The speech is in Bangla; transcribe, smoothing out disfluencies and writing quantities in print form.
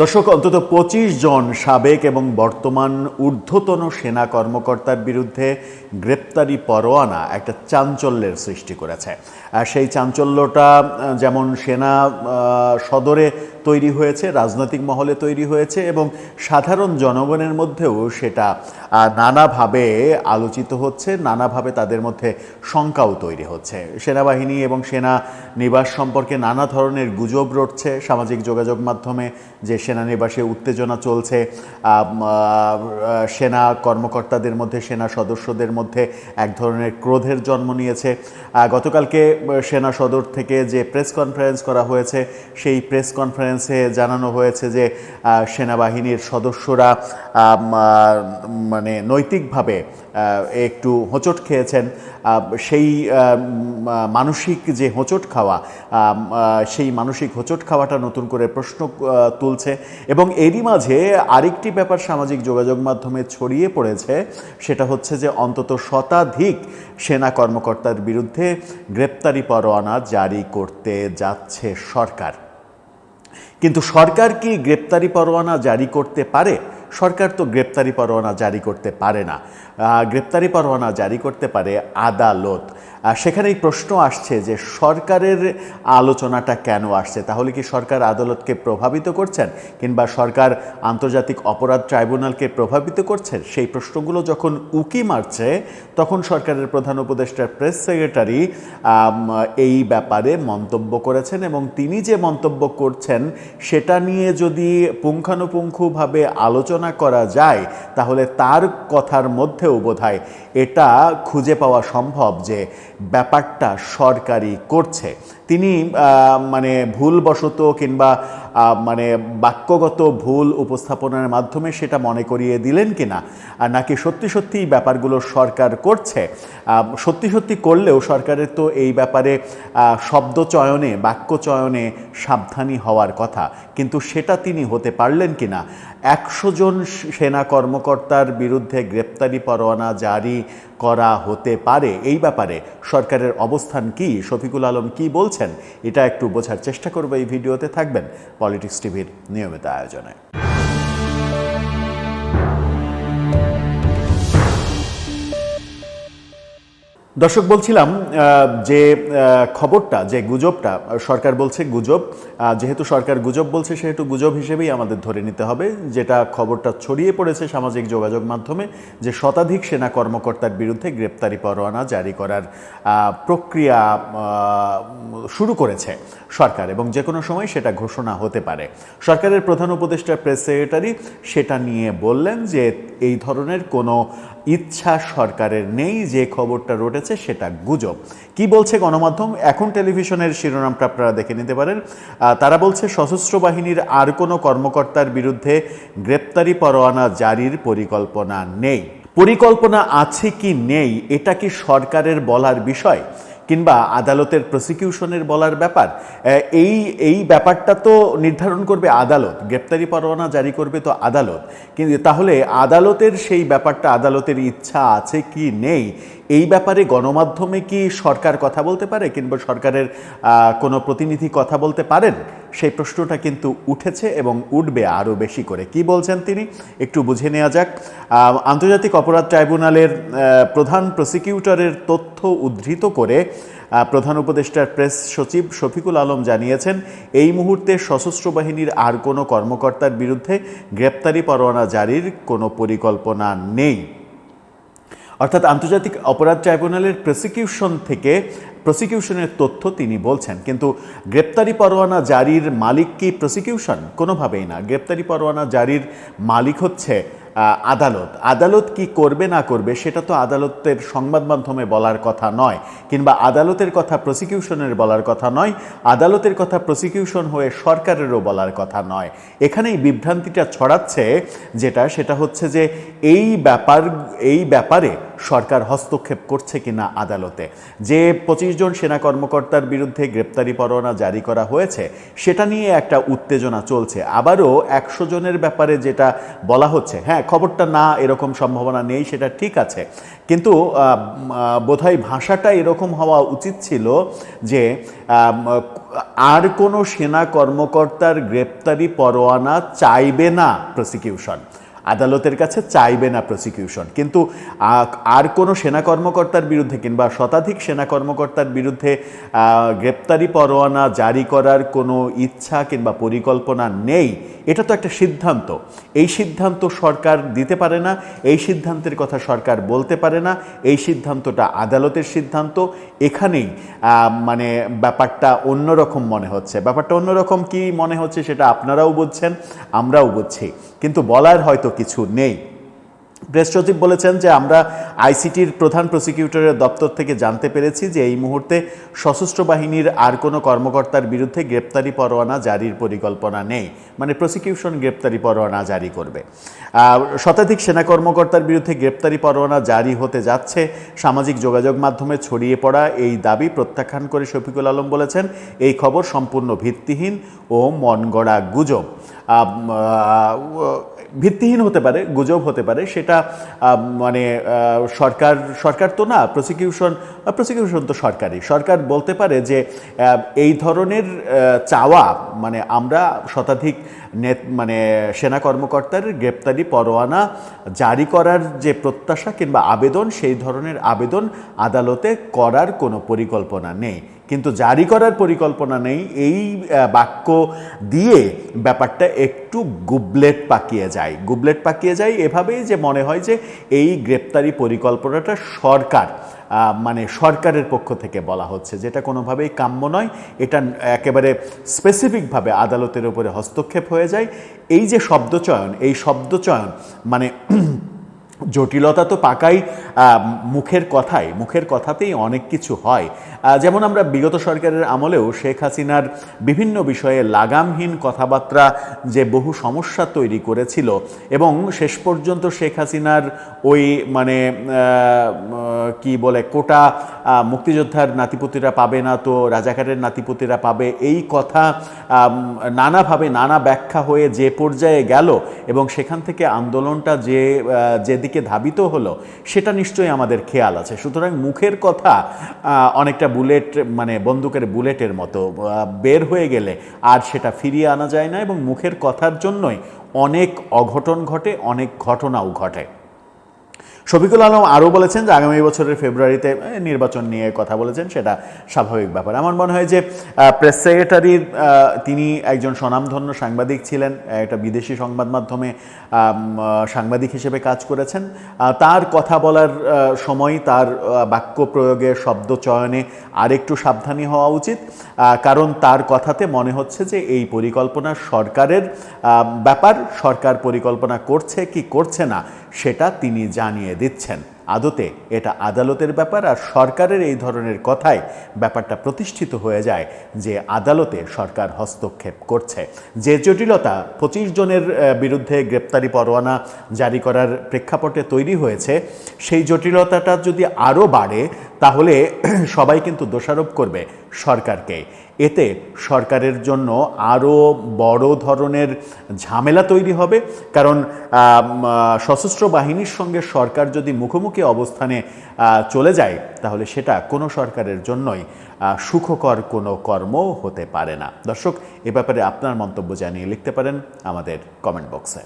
দর্শক, অন্তত ২৫ জন সাবেক এবং বর্তমান ঊর্ধ্বতন সেনা কর্মকর্তার বিরুদ্ধে গ্রেপ্তারি পরোয়ানা একটা চাঞ্চল্যের সৃষ্টি করেছে। সেই চাঞ্চল্যটা যেমন সেনা সদরে তৈরি হয়েছে, রাজনৈতিক মহলে তৈরি হয়েছে এবং সাধারণ জনগণের মধ্যেও সেটা নানাভাবে আলোচিত হচ্ছে, নানাভাবে তাদের মধ্যে শঙ্কাও তৈরি হচ্ছে। সেনাবাহিনী এবং সেনা নিবাস সম্পর্কে নানা ধরনের গুজব রটছে সামাজিক যোগাযোগ মাধ্যমে যে সেনানিবাসে উত্তেজনা চলছে, সেনা কর্মকর্তাদের মধ্যে, সেনা সদস্যদের মধ্যে এক ধরনের ক্রোধের জন্ম নিয়েছে। গতকালকে সেনা সদর থেকে যে প্রেস কনফারেন্স করা হয়েছে, সেই প্রেস কনফারেন্সে জানানো হয়েছে যে সেনাবাহিনীর সদস্যরা মানে নৈতিকভাবে একটু হোঁচট খেয়েছেন। সেই মানসিক যে হোঁচট খাওয়া, সেই মানসিক হোঁচট খাওয়াটা নতুন করে প্রশ্ন তুলছে। এবং এরই মাঝে আরেকটি ব্যাপার সামাজিক যোগাযোগ মাধ্যমে ছড়িয়ে পড়েছে, সেটা হচ্ছে যে অন্তত শতাধিক সেনা কর্মকর্তার বিরুদ্ধে গ্রেপ্তারি পরোয়ানা জারি করতে যাচ্ছে সরকার। কিন্তু সরকার কি গ্রেপ্তারি পরোয়ানা জারি করতে পারে? সরকার তো গ্রেপ্তারি পরোয়ানা জারি করতে পারে না। গ্রেপ্তারি পরোয়ানা জারি করতে পারে আদালত। সেখানেই প্রশ্ন আসছে যে সরকারের আলোচনাটা কেন আসছে? তাহলে কি সরকার আদালতকে প্রভাবিত করছেন, কিংবা সরকার আন্তর্জাতিক অপরাধ ট্রাইব্যুনালকে প্রভাবিত করছেন? সেই প্রশ্নগুলো যখন উকি মারছে, তখন সরকারের প্রধান উপদেষ্টার প্রেস সেক্রেটারি এই ব্যাপারে মন্তব্য করেছেন এবং তিনি যে মন্তব্য করছেন সেটা নিয়ে যদি পুঙ্খানুপুঙ্খভাবে আলোচনা করা যায়, তাহলে তার কথার মধ্যেও বোধহয় এটা খুঁজে পাওয়া সম্ভব যে ব্যাপারটা সরকারই করছে। তিনি মানে ভুলবশত কিংবা মানে বাক্যগত ভুল উপস্থাপনের মাধ্যমে সেটা মনে করিয়ে দিলেন কিনা, নাকি সত্যি সত্যি ব্যাপারগুলো সরকার করছে? সত্যি সত্যি করলেও সরকারের তো এই ব্যাপারে শব্দ চয়নে, বাক্য চয়নে সাবধানী হওয়ার কথা, কিন্তু সেটা তিনি হতে পারলেন কিনা? ১০০ জন সেনা কর্মকর্তার বিরুদ্ধে গ্রেপ্তারি পরোয়ানা জারি করা হতে পারে, এই ব্যাপারে সরকারের অবস্থান কি, শফিকুল আলম কি বলছেন, এটা একটু বোঝার চেষ্টা করব। এই ভিডিওতে থাকবেন পলিটিক্স টিভির নিয়মিত আয়োজনে। দর্শক, বলছিলাম যে খবরটা, যে গুজবটা, সরকার বলছে গুজব, যেহেতু সরকার গুজব বলছে সেহেতু গুজব হিসেবেই আমাদের ধরে নিতে হবে। যেটা খবরটা ছড়িয়ে পড়েছে সামাজিক যোগাযোগ মাধ্যমে, যে শতাধিক সেনা কর্মকর্তার বিরুদ্ধে গ্রেপ্তারি পরোয়ানা জারি করার প্রক্রিয়া শুরু করেছে সরকার এবং যে কোনো সময় সেটা ঘোষণা হতে পারে। সরকারের প্রধান উপদেষ্টা প্রেস সেক্রেটারি সেটা নিয়ে বললেন যে এই ধরনের কোনো ইচ্ছা সরকারের নেই, যে খবরটা রটেছে সেটা গুজব। কি বলছে গণমাধ্যম? এখন টেলিভিশনের শিরোনামটা আপনারা দেখে নিতে পারেন। তারা বলছে সশস্ত্র বাহিনীর আর কোনো কর্মকর্তার বিরুদ্ধে গ্রেপ্তারি পরোয়ানা জারির পরিকল্পনা নেই। পরিকল্পনা আছে কি নেই, এটা কি সরকারের বলার বিষয়, কিংবা আদালতের প্রসিকিউশনের বলার ব্যাপার? এই ব্যাপারটা তো নির্ধারণ করবে আদালত, গ্রেপ্তারি পরোয়ানা জারি করবে তো আদালত। কিন্তু তাহলে আদালতের সেই ব্যাপারটা, আদালতের ইচ্ছা আছে কি নেই, এই ব্যাপারে গণমাধ্যমে কি সরকার কথা বলতে পারে, কিংবা সরকারের কোনো প্রতিনিধি কথা বলতে পারেন? সেই প্রশ্নটা কিন্তু উঠেছে এবং উঠবে আরও বেশি করে। কি বলছেন তিনি, একটু বুঝে নেওয়া যাক। আন্তর্জাতিক অপরাধ ট্রাইব্যুনালের প্রধান প্রসিকিউটরের তথ্য উদ্ধৃত করে প্রধান উপদেষ্টার প্রেস সচিব শফিকুল আলম জানিয়েছেন, এই মুহূর্তে সশস্ত্র বাহিনীর আর কোনো কর্মকর্তার বিরুদ্ধে গ্রেপ্তারি পরোয়ানা জারির কোনো পরিকল্পনা নেই। অর্থাৎ আন্তর্জাতিক অপরাধ ট্রাইব্যুনালের প্রসিকিউশনের তথ্য তিনি বলছেন, কিন্তু গ্রেপ্তারি পরোয়ানা জারির মালিক কি প্রসিকিউশন? কোনোভাবেই না। গ্রেপ্তারি পরোয়ানা জারির মালিক হচ্ছে আদালত। আদালত কি করবে না করবে সেটা তো আদালতের সংবাদ মাধ্যমে বলার কথা নয়, কিংবা আদালতের কথা প্রসিকিউশনের বলার কথা নয়, আদালতের কথা প্রসিকিউশন হয়ে সরকারেরও বলার কথা নয়। এখানেই বিভ্রান্তিটা ছড়াচ্ছে, সেটা হচ্ছে যে এই ব্যাপারে সরকার হস্তক্ষেপ করছে কিনা আদালতে। যে 25 জন সেনা কর্মকর্তার বিরুদ্ধে গ্রেপ্তারি পরোয়ানা জারি করা হয়েছে সেটা নিয়ে একটা উত্তেজনা চলছে। আবারও 100 জনের ব্যাপারে যেটা বলা হচ্ছে, হ্যাঁ খবরটা না এরকম সম্ভাবনা নেই সেটা ঠিক আছে, কিন্তু বোধহয় ভাষাটা এরকম হওয়া উচিত ছিল যে আর কোনো সেনা কর্মকর্তার গ্রেপ্তারি পরোয়ানা চাইবে না প্রসিকিউশন, আদালতের কাছে চাইবে না প্রসিকিউশন। কিন্তু আর কোনো সেনা কর্মকর্তার বিরুদ্ধে কিংবা শতাধিক সেনা কর্মকর্তার বিরুদ্ধে গ্রেপ্তারি পরোয়ানা জারি করার কোনো ইচ্ছা কিংবা পরিকল্পনা নেই, এটা তো একটা সিদ্ধান্ত। এই সিদ্ধান্ত সরকার দিতে পারে না, এই সিদ্ধান্তের কথা সরকার বলতে পারে না, এই সিদ্ধান্তটা আদালতের সিদ্ধান্ত। এখানেই মানে ব্যাপারটা অন্যরকম মনে হচ্ছে। ব্যাপারটা অন্যরকম কি মনে হচ্ছে সেটা আপনারাও বুঝছেন, আমরাও বুঝছি, কিন্তু বলার হয়তো কিছু নেই। প্রেস সচিব বলেছেন যে আমরা আইসিটির প্রধান প্রসিকিউটরের দপ্তর থেকে জানতে পেরেছি যে এই মুহূর্তে সশস্ত্র বাহিনীর আর কোনো কর্মকর্তার বিরুদ্ধে গ্রেপ্তারি পরোয়ানা জারির পরিকল্পনা নেই, মানে প্রসিকিউশন গ্রেপ্তারি পরোয়ানা জারি করবে। শতাধিক সেনা কর্মকর্তার বিরুদ্ধে গ্রেপ্তারি পরোয়ানা জারি হতে যাচ্ছে, সামাজিক যোগাযোগ মাধ্যমে ছড়িয়ে পড়া এই দাবি প্রত্যাখ্যান করে শফিকুল আলম বলেছেন এই খবর সম্পূর্ণ ভিত্তিহীন ও মনগড়া গুজব। ভিত্তিহীন হতে পারে, গুজব হতে পারে, সেটা মানে সরকার তো না, প্রসিকিউশন তো সরকারি। সরকার বলতে পারে যে এই ধরনের চাওয়া, মানে আমরা শতাধিক মানে সেনা কর্মকর্তার গ্রেপ্তারি পরোয়ানা জারি করার যে প্রত্যাশা কিংবা আবেদন, সেই ধরনের আবেদন আদালতে করার কোনো পরিকল্পনা নেই। কিন্তু জারি করার পরিকল্পনা নেই, এই বাক্য দিয়ে ব্যাপারটা একটু গুবলেট পাকিয়ে যায় এভাবেই যে মনে হয় যে এই গ্রেপ্তারি পরিকল্পনাটা মানে সরকারের পক্ষ থেকে বলা হচ্ছে, যেটা কোনোভাবেই কাম্য নয়। এটা একেবারে স্পেসিফিকভাবে আদালতের উপরে হস্তক্ষেপ হয়ে যায়। এই যে শব্দচয়ন মানে জটিলতা তো পাকাই মুখের কথাতেই অনেক কিছু হয়। যেমন আমরা বিগত সরকারের আমলেও শেখ হাসিনার বিভিন্ন বিষয়ে লাগামহীন কথাবার্তা যে বহু সমস্যা তৈরি করেছিল, এবং শেষ পর্যন্ত শেখ হাসিনার ওই মানে কি বলে কোটা মুক্তিযোদ্ধার নাতিপুতিরা পাবে না তো রাজাকারের নাতিপুতিরা পাবে, এই কথা নানাভাবে নানা ব্যাখ্যা হয়ে যে পর্যায়ে গেল এবং সেখান থেকে আন্দোলনটা যেদিকে ধাবিত হলো সেটা নিশ্চয়ই আমাদের খেয়াল আছে। সুতরাং মুখের কথা অনেকটা মানে বন্দুকের বুলেটের মতো বের হয়ে গেলে আর সেটা ফিরিয়ে আনা যায় না, এবং মুখের কথার জন্যই অনেক অঘটন ঘটে, অনেক ঘটনাও ঘটে। শফিকুল আলম আরও বলেছেন যে আগামী বছরের ফেব্রুয়ারিতে নির্বাচন নিয়ে কথা বলেছেন, সেটা স্বাভাবিক ব্যাপার। আমার মনে হয় যে প্রেস সেক্রেটারির তিনি একজন স্বনামধন্য সাংবাদিক ছিলেন, একটা বিদেশি সংবাদ মাধ্যমে সাংবাদিক হিসেবে কাজ করেছেন। তার কথা বলার সময় তার বাক্য প্রয়োগে, শব্দ চয়নে আরেকটু সাবধানী হওয়া উচিত, কারণ তার কথাতে মনে হচ্ছে যে এই পরিকল্পনা সরকারের ব্যাপার, সরকার পরিকল্পনা করছে কি করছে না সেটা তিনি জানিয়ে দিচ্ছেন। আদতে এটা আদালতের ব্যাপার, আর সরকারের এই ধরনের কথায় ব্যাপারটা প্রতিষ্ঠিত হয়ে যায় যে আদালতে সরকার হস্তক্ষেপ করছে। যে জটিলতা 25 জনের বিরুদ্ধে গ্রেপ্তারি পরোয়ানা জারি করার প্রেক্ষাপটে তৈরি হয়েছে, সেই জটিলতাটা যদি আরও বাড়ে তাহলে সবাই কিন্তু দোষারোপ করবে সরকারকে। এতে সরকারের জন্য আরও বড় ধরনের ঝামেলা তৈরি হবে, কারণ সশস্ত্র বাহিনীর সঙ্গে সরকার যদি মুখোমুখি অবস্থানে চলে যায় তাহলে সেটা কোনো সরকারের জন্যই সুখকর কোনো কর্ম হতে পারে না। দর্শক, এ ব্যাপারে আপনার মন্তব্য জানিয়ে লিখতে পারেন আমাদের কমেন্ট বক্সে।